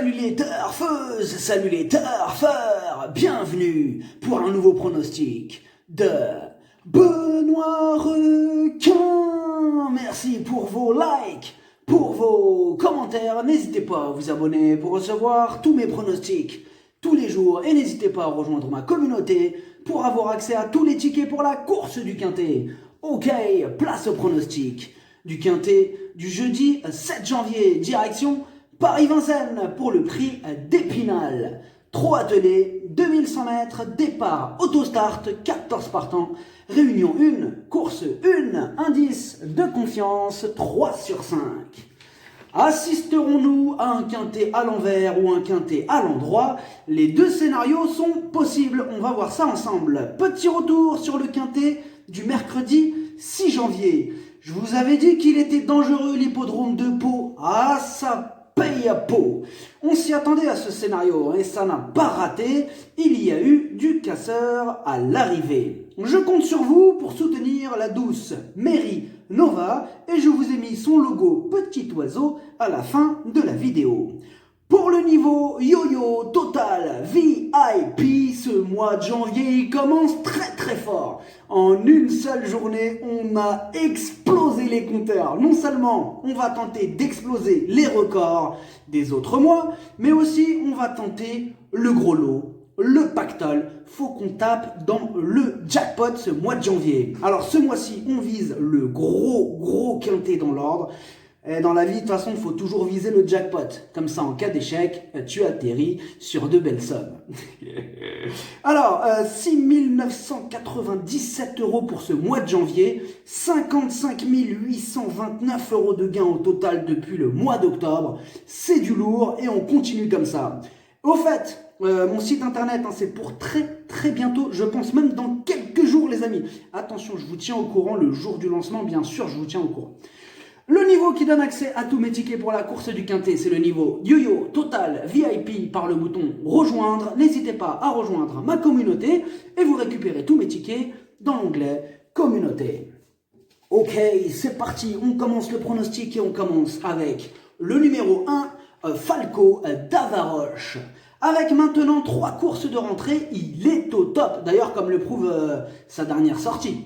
Salut les turfeuses, salut les turfeurs, bienvenue pour un nouveau pronostic de Benoît Requin. Merci pour vos likes, pour vos commentaires. N'hésitez pas à vous abonner pour recevoir tous mes pronostics tous les jours. Et n'hésitez pas à rejoindre ma communauté pour avoir accès à tous les tickets pour la course du Quintet. Ok, place au pronostic du Quintet du jeudi 7 janvier, direction Paris-Vincennes pour le prix d'Épinal. 3 attelés, 2100 mètres, départ, autostart, 14 partants, réunion 1, course 1, indice de confiance 3 sur 5. Assisterons-nous à un quintet à l'envers ou un quintet à l'endroit? Les deux scénarios sont possibles, on va voir ça ensemble. Petit retour sur le quintet du mercredi 6 janvier. Je vous avais dit qu'il était dangereux l'hippodrome de Pau. Ah, ça paye à Pau. On s'y attendait à ce scénario et ça n'a pas raté. Il y a eu du casseur à l'arrivée. Je compte sur vous pour soutenir la douce Mary Nova et je vous ai mis son logo petit oiseau à la fin de la vidéo. Pour le niveau yo-yo total VIP, ce mois de janvier il commence très fort. En une seule journée, on a explosé les compteurs. Non seulement on va tenter d'exploser les records des autres mois, mais aussi on va tenter le gros lot, le pactole. Faut qu'on tape dans le jackpot ce mois de janvier. Alors ce mois-ci, on vise le gros quintet dans l'ordre. Et dans la vie, de toute façon, il faut toujours viser le jackpot. Comme ça, en cas d'échec, tu atterris sur de belles sommes. Alors, 6 997 € pour ce mois de janvier, 55 829 € de gains au total depuis le mois d'octobre. C'est du lourd et on continue comme ça. Au fait, mon site internet, c'est pour très bientôt, je pense même dans quelques jours, les amis. Attention, je vous tiens au courant le jour du lancement, bien sûr, je vous tiens au courant. Le niveau qui donne accès à tous mes tickets pour la course du Quintet, c'est le niveau yo-yo total VIP par le bouton rejoindre. N'hésitez pas à rejoindre ma communauté et vous récupérez tous mes tickets dans l'onglet communauté. Ok, c'est parti, on commence le pronostic et on commence avec le numéro 1, Falco d'Avaroche. Avec maintenant 3 courses de rentrée, il est au top. D'ailleurs, comme le prouve sa dernière sortie.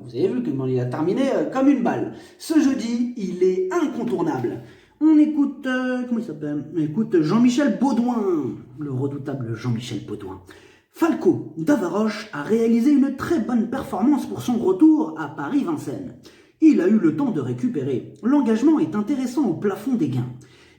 Vous avez vu comment il a terminé comme une balle. Ce jeudi, il est incontournable. On écoute, comment il s'appelle? On écoute Jean-Michel Baudouin, le redoutable Jean-Michel Baudouin. Falco d'Avaroche a réalisé une très bonne performance pour son retour à Paris-Vincennes. Il a eu le temps de récupérer. L'engagement est intéressant au plafond des gains.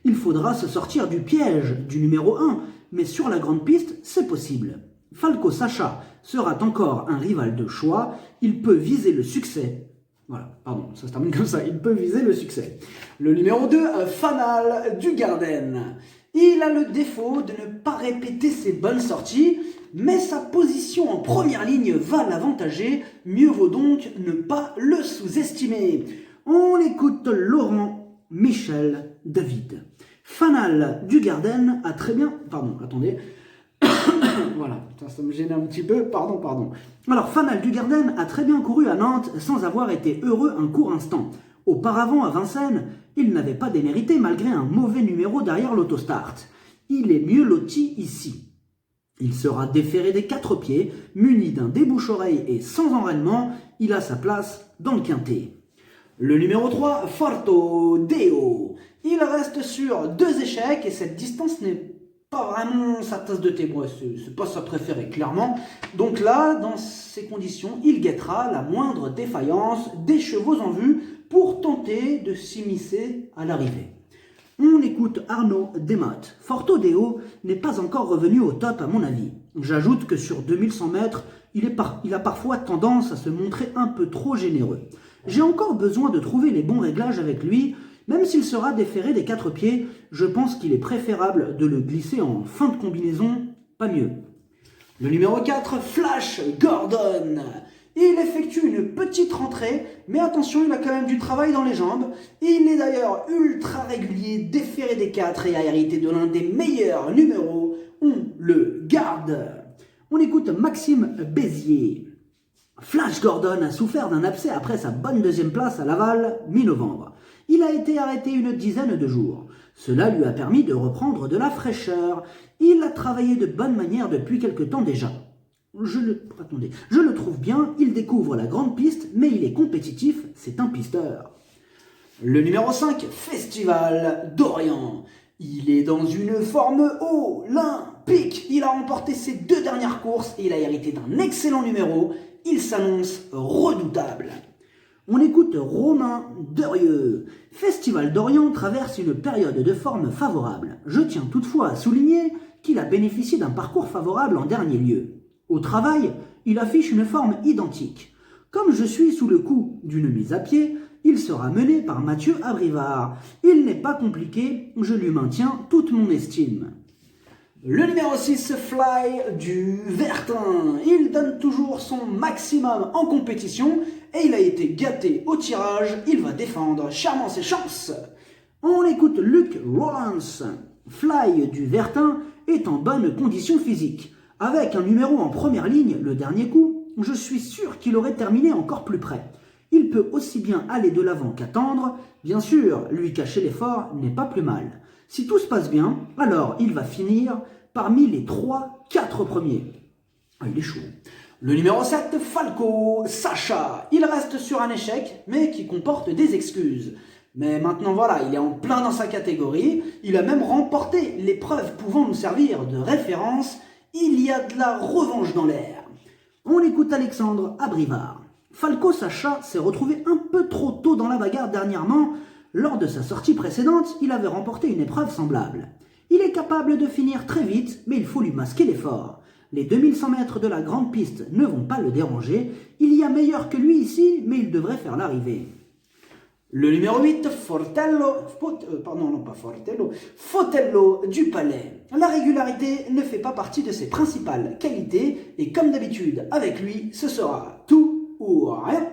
Il faudra se sortir du piège du numéro 1, mais sur la grande piste, c'est possible. Falco Sacha sera encore un rival de choix, il peut viser le succès. Voilà, pardon, ça se termine comme ça, il peut viser le succès. Le numéro 2, Fanal du Garden. Il a le défaut de ne pas répéter ses bonnes sorties, mais sa position en première ligne va l'avantager, mieux vaut donc ne pas le sous-estimer. On écoute Laurent Michel David. Fanal du Garden a très bien... Pardon, attendez... Voilà, ça me gêne un petit peu, pardon. Alors, Fanal du Garden a très bien couru à Nantes sans avoir été heureux un court instant. Auparavant, à Vincennes, il n'avait pas démérité malgré un mauvais numéro derrière l'autostart. Il est mieux loti ici. Il sera déféré des 4 pieds, muni d'un débouche-oreille et sans enrainement, il a sa place dans le quintet. Le numéro 3, Forto Deo. Il reste sur 2 échecs et cette distance n'est pas vraiment sa tasse de thé, moi, c'est pas sa préférée, clairement. Donc là, dans ces conditions, il guettera la moindre défaillance des chevaux en vue pour tenter de s'immiscer à l'arrivée. On écoute Arnaud Desmottes. Forto Deo n'est pas encore revenu au top à mon avis. J'ajoute que sur 2100 mètres, il a parfois tendance à se montrer un peu trop généreux. J'ai encore besoin de trouver les bons réglages avec lui. Même s'il sera déféré des 4 pieds, je pense qu'il est préférable de le glisser en fin de combinaison, pas mieux. Le numéro 4, Flash Gordon. Il effectue une petite rentrée, mais attention, il a quand même du travail dans les jambes. Il est d'ailleurs ultra régulier, déféré des 4 et a hérité de l'un des meilleurs numéros. On le garde. On écoute Maxime Bézier. Flash Gordon a souffert d'un abcès après sa bonne 2e place à Laval, mi-novembre. Il a été arrêté une dizaine de jours. Cela lui a permis de reprendre de la fraîcheur. Il a travaillé de bonne manière depuis quelque temps déjà. Je le trouve bien, il découvre la grande piste, mais il est compétitif, c'est un pisteur. Le numéro 5, Festival d'Orient. Il est dans une forme olympique. Il a remporté ses 2 dernières courses et il a hérité d'un excellent numéro. Il s'annonce redoutable. On écoute Romain Derieux. Festival d'Orient traverse une période de forme favorable. Je tiens toutefois à souligner qu'il a bénéficié d'un parcours favorable en dernier lieu. Au travail, il affiche une forme identique. Comme je suis sous le coup d'une mise à pied, il sera mené par Mathieu Abrivard. Il n'est pas compliqué, je lui maintiens toute mon estime. Le numéro 6, Fly du Vertin. Il donne toujours son maximum en compétition et il a été gâté au tirage. Il va défendre chèrement ses chances. On écoute Luc Rollins. Fly du Vertin est en bonne condition physique. Avec un numéro en première ligne, le dernier coup, je suis sûr qu'il aurait terminé encore plus près. Il peut aussi bien aller de l'avant qu'attendre. Bien sûr, lui cacher l'effort n'est pas plus mal. Si tout se passe bien, alors il va finir parmi les 3-4 premiers. Ah, il est chaud. Le numéro 7, Falco Sacha. Il reste sur un échec, mais qui comporte des excuses. Mais maintenant voilà, il est en plein dans sa catégorie. Il a même remporté l'épreuve pouvant nous servir de référence. Il y a de la revanche dans l'air. On écoute Alexandre Abrivard. Falco Sacha s'est retrouvé un peu trop tôt dans la bagarre dernièrement. Lors de sa sortie précédente, il avait remporté une épreuve semblable. Il est capable de finir très vite, mais il faut lui masquer l'effort. Les 2100 mètres de la grande piste ne vont pas le déranger. Il y a meilleur que lui ici, mais il devrait faire l'arrivée. Le numéro 8, Fotello du Palais. La régularité ne fait pas partie de ses principales qualités et comme d'habitude, avec lui, ce sera tout ou rien.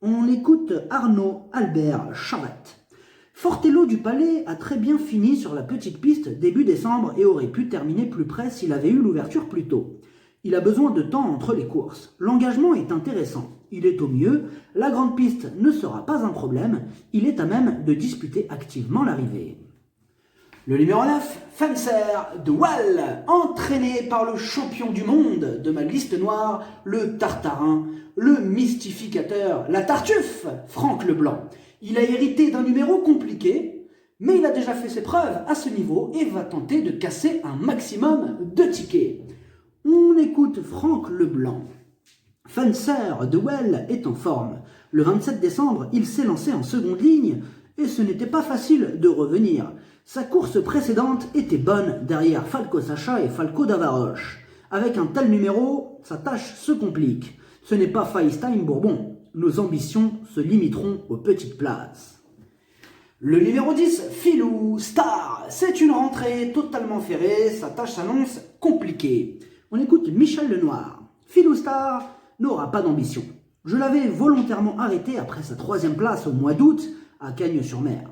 On écoute Arnaud Albert Charette. Fortello du Palais a très bien fini sur la petite piste début décembre et aurait pu terminer plus près s'il avait eu l'ouverture plus tôt. Il a besoin de temps entre les courses. L'engagement est intéressant. Il est au mieux. La grande piste ne sera pas un problème. Il est à même de disputer activement l'arrivée. Le numéro 9, Fencer de Waal, entraîné par le champion du monde de ma liste noire, le Tartarin, le mystificateur, la Tartuffe, Franck Leblanc. Il a hérité d'un numéro compliqué, mais il a déjà fait ses preuves à ce niveau et va tenter de casser un maximum de tickets. On écoute Franck Leblanc. Fencer de Waal est en forme. Le 27 décembre, il s'est lancé en seconde ligne et ce n'était pas facile de revenir. Sa course précédente était bonne derrière Falco Sacha et Falco d'Avaroche. Avec un tel numéro, sa tâche se complique. Ce n'est pas FaceTime Bourbon. Nos ambitions se limiteront aux petites places. Le numéro 10, Philou Star. C'est une rentrée totalement ferrée, sa tâche s'annonce compliquée. On écoute Michel Lenoir. Philou Star n'aura pas d'ambition. Je l'avais volontairement arrêté après sa 3e place au mois d'août à Cagnes-sur-Mer.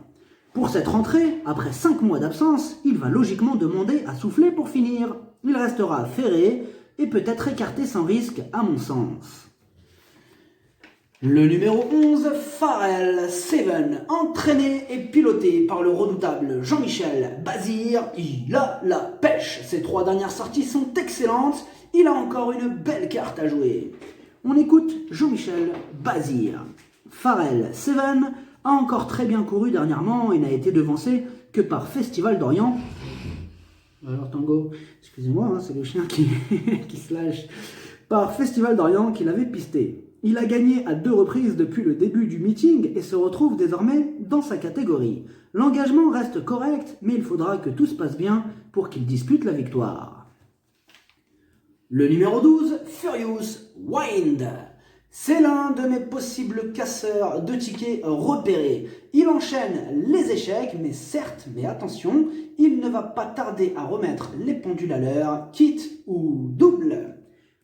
Pour cette rentrée, après 5 mois d'absence, il va logiquement demander à souffler pour finir. Il restera ferré et peut être écarté sans risque à mon sens. Le numéro 11, Pharrell Seven, entraîné et piloté par le redoutable Jean-Michel Bazir, il a la pêche. Ses 3 dernières sorties sont excellentes, il a encore une belle carte à jouer. On écoute Jean-Michel Bazir. Pharrell Seven a encore très bien couru dernièrement et n'a été devancé que par Festival d'Orient. Alors Tango, excusez-moi, c'est le chien qui se lâche. Par Festival d'Orient qu'il avait pisté. Il a gagné à 2 reprises depuis le début du meeting et se retrouve désormais dans sa catégorie. L'engagement reste correct, mais il faudra que tout se passe bien pour qu'il dispute la victoire. Le numéro 12, Furious Wind. C'est l'un de mes possibles casseurs de tickets repérés. Il enchaîne les échecs, mais certes, mais attention, il ne va pas tarder à remettre les pendules à l'heure, quitte ou double.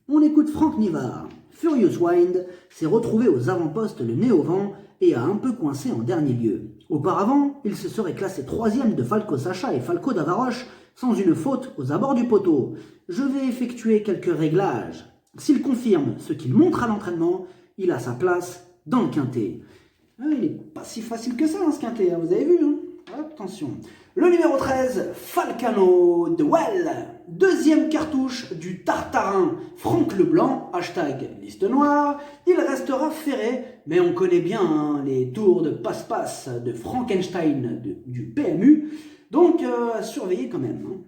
On écoute Franck Nivard. Furious Wind s'est retrouvé aux avant-postes le nez au vent et a un peu coincé en dernier lieu. Auparavant, il se serait classé 3e de Falco Sacha et Falco d'Avaroche sans une faute aux abords du poteau. Je vais effectuer quelques réglages. S'il confirme ce qu'il montre à l'entraînement, il a sa place dans le quintet. Il n'est pas si facile que ça, ce quintet, vous avez vu. Attention. Le numéro 13, Falcano de Well. Deuxième cartouche du Tartarin Franck Leblanc, hashtag liste noire. Il restera ferré, mais on connaît bien hein, les tours de passe-passe de Frankenstein du PMU. Donc, à surveiller quand même. Hein.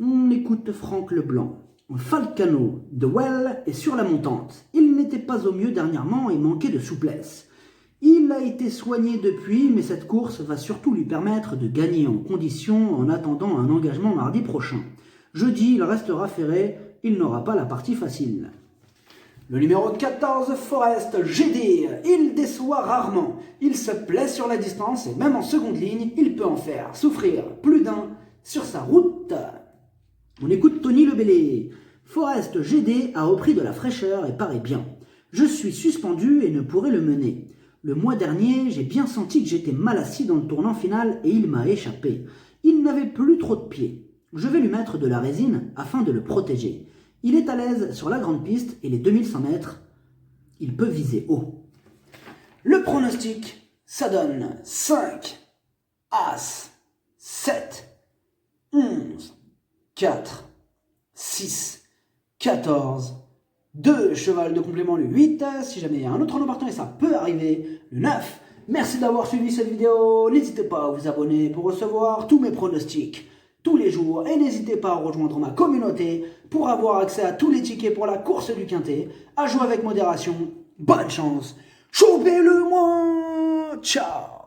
On écoute Franck Leblanc. Falcano de Well est sur la montante. Il n'était pas au mieux dernièrement et manquait de souplesse. Il a été soigné depuis, mais cette course va surtout lui permettre de gagner en condition en attendant un engagement mardi prochain. Jeudi, il restera ferré, il n'aura pas la partie facile. Le numéro 14, Forest GD, il déçoit rarement. Il se plaît sur la distance et même en seconde ligne, il peut en faire souffrir plus d'un sur sa route. On écoute Tony Lebellé. Forest GD a repris de la fraîcheur et paraît bien. Je suis suspendu et ne pourrai le mener. Le mois dernier, j'ai bien senti que j'étais mal assis dans le tournant final et il m'a échappé. Il n'avait plus trop de pieds. Je vais lui mettre de la résine afin de le protéger. Il est à l'aise sur la grande piste et les 2100 mètres, il peut viser haut. Le pronostic, ça donne 5, As, 7, 11, 4, 6, 14, 2 cheval de complément, le 8, si jamais il y a un autre nom partant et ça peut arriver, le 9. Merci d'avoir suivi cette vidéo, n'hésitez pas à vous abonner pour recevoir tous mes pronostics tous les jours et n'hésitez pas à rejoindre ma communauté pour avoir accès à tous les tickets pour la course du Quintet, à jouer avec modération, bonne chance, chopez-le moi, ciao.